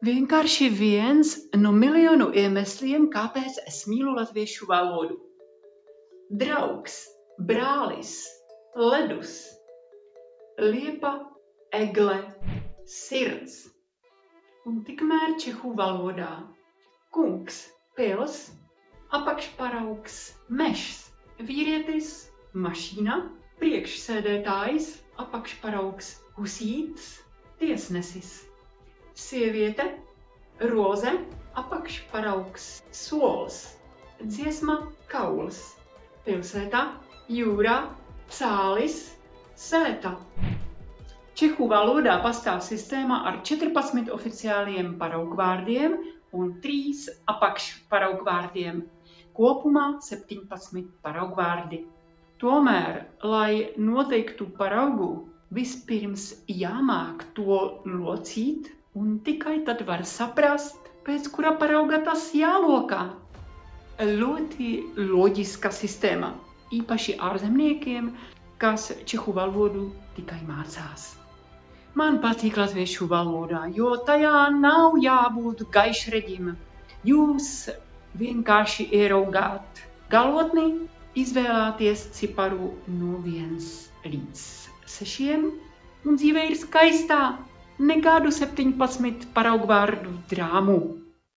Vienkārši viens no miljonu iemesliem, kāpēc es mīlu latviešu valodu. Draugs, brālis, ledus, liepa, egle, sirds. Un tikmēr čehu valodā kungs, pils, apakšparaugs, mežs, vīrietis, mašīna, priekšsēdētājs, apakšparaugs, husīts, tiesnesis. Sieviete, roze, apakšparaugs, sols, dziesma, kauls, pilsētā, jūrā, cālis, sēta. Čehu valodā pastāv sistēma ar 14 oficiāliem paraugvārdiem un 3 apakšparaugvārdiem, kopumā 17 paraugvārdi. Tomēr, lai noteiktu paraugu, vispirms jāmāk to locīt, un tikai tad var saprast, pēc kura parauga tas jālokā. Ļoti loģiska sistēma, īpaši ārzemniekiem, kas čehu valodu tikai mācās. Man patīk latviešu valodā, jo tajā nav jābūt gaišreģim. Jūs vienkārši ieraugāt galotni, izvēlāties ciparu no 1 līdz 6, un dzīve ir skaistā, nekādu 17 paraugvārdu drāmu.